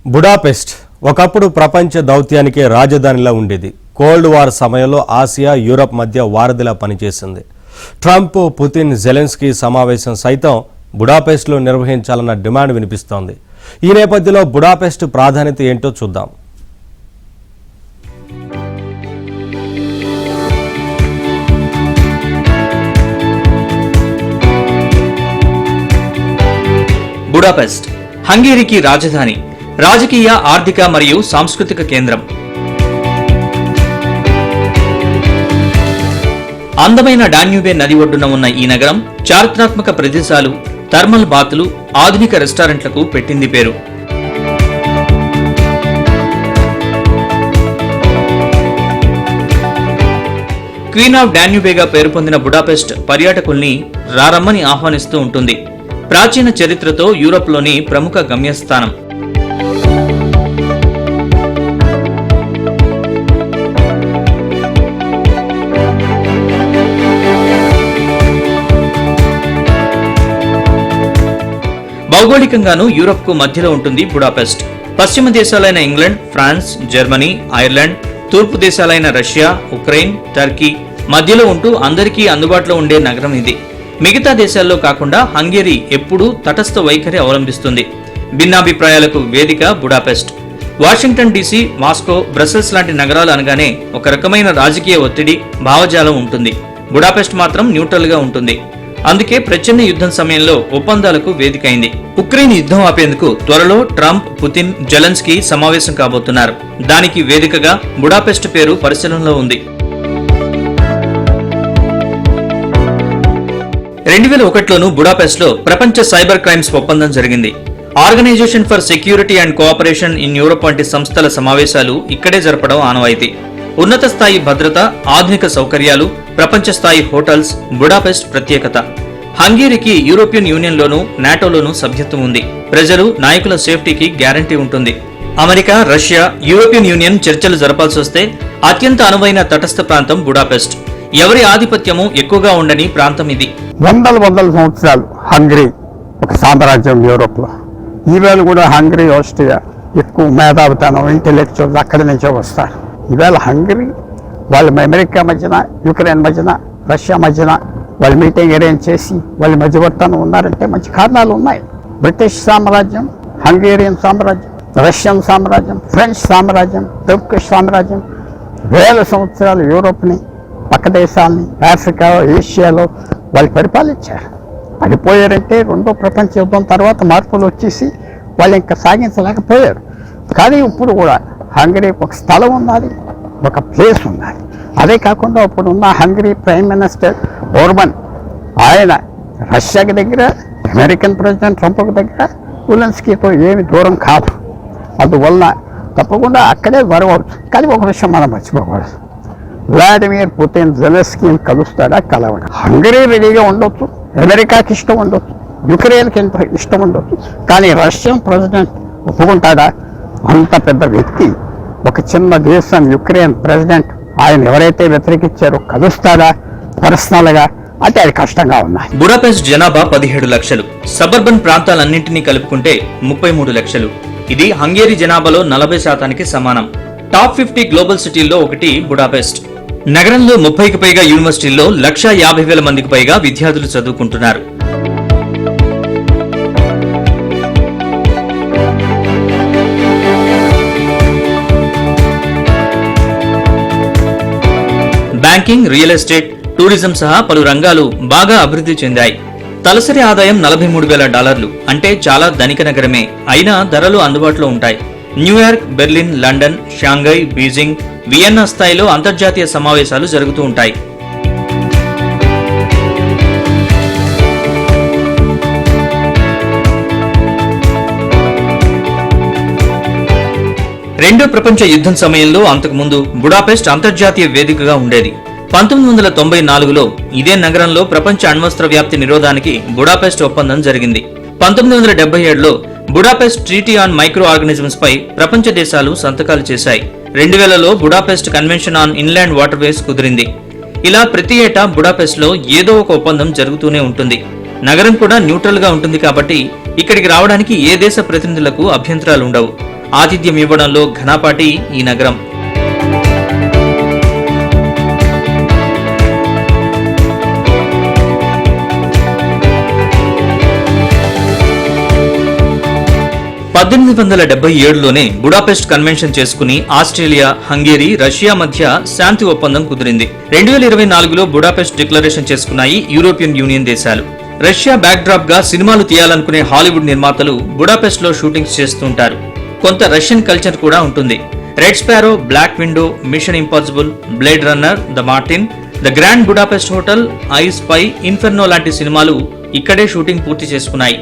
Budapest ఒకప్పుడు ప్రపంచ దౌత్యానికే రాజధానిలా ఉండేది. కోల్డ్ వార్ సమయంలో ఆసియా, యూరప్ మధ్య వారధిలా పనిచేసింది. ట్రంప్, పుతిన్, జెలెన్స్కీ సమావేశం సైతం బుడాపెస్ట్లో నిర్వహించాలన్న డిమాండ్ వినిపిస్తోంది. ఈ నేపథ్యంలో బుడాపెస్ట్ ప్రాధాన్యత ఏంటో చూద్దాం. బుడాపెస్ట్ హంగేరీకి రాజధాని, రాజకీయ, ఆర్థిక మరియు సాంస్కృతిక కేంద్రం. అందమైన డాన్యూబే నది ఒడ్డున ఉన్న ఈ నగరం చారిత్రాత్మక ప్రదేశాలు, థర్మల్ బాతులు, ఆధునిక రెస్టారెంట్లకు పెట్టింది పేరు. క్వీన్ ఆఫ్ డాన్యూబేగా పేరు పొందిన బుడాపెస్ట్ పర్యాటకుల్ని రారమ్మని ఆహ్వానిస్తూ ఉంటుంది. ప్రాచీన చరిత్రతో యూరప్లోని ప్రముఖ గమ్యస్థానం. భౌగోళికంగానూ యూరప్ కు మధ్యలో ఉంటుంది బుడాపెస్ట్. పశ్చిమ దేశాలైన ఇంగ్లాండ్, ఫ్రాన్స్, జర్మనీ, ఐర్లాండ్, తూర్పు దేశాలైన రష్యా, ఉక్రెయిన్, టర్కీ మధ్యలో ఉంటూ అందరికీ అందుబాటులో ఉండే నగరం ఇది. మిగతా దేశాల్లో కాకుండా హంగేరీ ఎప్పుడూ తటస్థ వైఖరి అవలంబిస్తుంది. భిన్నాభిప్రాయాలకు వేదిక Budapest. Washington DC, Moscow, Brussels లాంటి నగరాలు అనగానే ఒక రకమైన రాజకీయ ఒత్తిడి, భావజాలం ఉంటుంది. బుడాపెస్ట్ మాత్రం న్యూట్రల్ గా ఉంటుంది. అందుకే ప్రచ్ఛన్న యుద్ధం సమయంలో ఒప్పందాలకు వేదికైంది. ఉక్రెయిన్ యుద్ధం ఆపేందుకు త్వరలో ట్రంప్, పుతిన్, జెలెన్స్కీ సమావేశం కాబోతున్నారు. దానికి వేదికగా బుడాపెస్ట్ పేరు పరిశీలనలో ఉంది. 2001లోనూ బుడాపెస్ట్ లో ప్రపంచ సైబర్ క్రైమ్స్ ఒప్పందం జరిగింది. Organization for Security and Cooperation in Europe వంటి సంస్థల సమావేశాలు ఇక్కడే జరపడం ఆనవాయితీ. ఉన్నత స్థాయి భద్రత, ఆధునిక సౌకర్యాలు, ప్రపంచ స్థాయి హోటల్స్ బుడాపెస్ట్ ప్రత్యేకత. హంగేరీకి యూరోపియన్ యూనియన్లోనూ, నాటోలోనూ సభ్యత్వం ఉంది. ప్రజలు, నాయకుల సేఫ్టీకి గ్యారంటీ ఉంటుంది. అమెరికా, రష్యా, యూరోపియన్ యూనియన్ చర్చలు జరపాల్సి వస్తే అత్యంత అనువైన తటస్థ ప్రాంతం బుడాపెస్ట్. ఎవరి ఆధిపత్యము ఎక్కువగా ఉండని ప్రాంతం ఇది. వందల సంవత్సరాలు హంగరీ ఒక సామ్రాజ్యం యూరోప్లో. ఈవేళ కూడా హంగరీ, ఆస్ట్రియా ఎక్కువ మేధావితనం, ఇంటెలెక్చువల్స్ అక్కడి నుంచే వస్తారు. ఈవేళ హంగరీ వాళ్ళు అమెరికా మధ్యన, యుక్రెయిన్ మధ్యన, రష్యా మధ్యన వాళ్ళు మీటింగ్ అరేంజ్ చేసి వాళ్ళ మధ్యవర్తనం ఉన్నారంటే మంచి కారణాలు ఉన్నాయి. బ్రిటిష్ సామ్రాజ్యం, హంగేరియన్ సామ్రాజ్యం, రష్యన్ సామ్రాజ్యం, ఫ్రెంచ్ సామ్రాజ్యం, టర్కిష్ సామ్రాజ్యం వేల సంవత్సరాలు యూరోప్ని, పక్క దేశాలని, ఆఫ్రికా, ఏషియాలో వాళ్ళు పరిపాలించారు. పడిపోయారంటే రెండో ప్రపంచ యుద్ధం తర్వాత మార్పులు వచ్చేసి వాళ్ళు ఇంకా సాగించలేకపోయారు. కానీ ఇప్పుడు కూడా హంగరీకి ఒక స్థలం ఉన్నది, ఒక ప్లేస్ ఉన్నది. అదే కాకుండా ఇప్పుడున్న హంగరీ ప్రైమ్ మినిస్టర్ ఓర్బన్, ఆయన రష్యాకి దగ్గర, అమెరికన్ ప్రెసిడెంట్ ట్రంప్కి దగ్గర, జెలెన్స్కీతో ఏమి దూరం కాదు. అందువల్ల తప్పకుండా అక్కడే వరవచ్చు. కానీ ఒక విషయం మనం మర్చిపోకూడదు, వ్లాడిమిర్ పుతిన్ జెలెన్స్కీని కలుస్తాడా, కలవడా? హంగరీ రెడీగా ఉండొచ్చు, అమెరికాకి ఇష్టం ఉండొచ్చు, యుక్రెయిన్కి ఇష్టం ఉండొచ్చు, కానీ రష్యన్ ప్రెసిడెంట్ ఒప్పుకుంటాడా? అంత పెద్ద వ్యక్తి, ఒక చిన్న దేశం యుక్రెయిన్ ప్రెసిడెంట్, ఆయన ఎవరైతే వ్యతిరేకించారో కలుస్తాడా పర్సనల్గా? అంటే అది కష్టంగా ఉన్నాయి. బుడాపెస్ట్ జనాభా 17 లక్షలు, సబర్బన్ ప్రాంతాలన్నింటినీ కలుపుకుంటే 33 లక్షలు. ఇది హంగేరీ జనాభాలో 40% సమానం. టాప్ 50 గ్లోబల్ సిటీల్లో ఒకటి బుడాపెస్ట్. నగరంలో 30కి పైగా యూనివర్సిటీల్లో 150,000 మందికి పైగా విద్యార్థులు చదువుకుంటున్నారు. బ్యాంకింగ్, రియల్ ఎస్టేట్, టూరిజం సహా పలు రంగాలు బాగా అభివృద్ధి చెందాయి. తలసరి ఆదాయం $43,000, అంటే చాలా ధనిక నగరమే. అయినా ధరలు అందుబాటులో ఉంటాయి. New York, Berlin, London, Shanghai, Beijing, Vienna స్థాయిలో అంతర్జాతీయ సమావేశాలు జరుగుతూ ఉంటాయి. రెండో ప్రపంచ యుద్ధం సమయంలో అంతకుముందు బుడాపెస్ట్ అంతర్జాతీయ వేదికగా ఉండేది. 1994లో ఇదే నగరంలో ప్రపంచ అణ్వస్త్ర వ్యాప్తి నిరోధానికి బుడాపెస్ట్ ఒప్పందం జరిగింది. 1977లో Budapest treaty on microorganisms పై ప్రపంచ దేశాలు సంతకాలు చేశాయి. 2000లో Budapest convention on inland waterways కుదిరింది. ఇలా ప్రతి ఏటా బుడాపెస్ట్ లో ఏదో ఒక ఒప్పందం జరుగుతూనే ఉంటుంది. నగరం కూడా న్యూట్రల్ గా ఉంటుంది కాబట్టి ఇక్కడికి రావడానికి ఏ దేశ ప్రతినిధులకు అభ్యంతరాలు ఉండవు. ఆతిథ్యం ఇవ్వడంలో ఘనాపాటి ఈ నగరం. పద్దెనిమిది 1877లోనే బుడాపెస్ట్ కన్వెన్షన్ చేసుకుని ఆస్ట్రేలియా, హంగేరీ, రష్యా మధ్య శాంతి ఒప్పందం కుదిరింది. 2024లో బుడాపెస్ట్ డిక్లరేషన్ చేసుకున్నాయి యూరోపియన్ యూనియన్ దేశాలు. రష్యా బ్యాక్ డ్రాప్ గా సినిమాలు తీయాలనుకునే హాలీవుడ్ నిర్మాతలు బుడాపెస్ట్ లో షూటింగ్స్ చేస్తుంటారు. కొంత రష్యన్ కల్చర్ కూడా ఉంటుంది. Red Sparrow, Black Widow, Mission Impossible, Blade Runner, The Martian, The Grand Budapest Hotel, I Spy, Inferno లాంటి సినిమాలు ఇక్కడే షూటింగ్ పూర్తి చేసుకున్నాయి.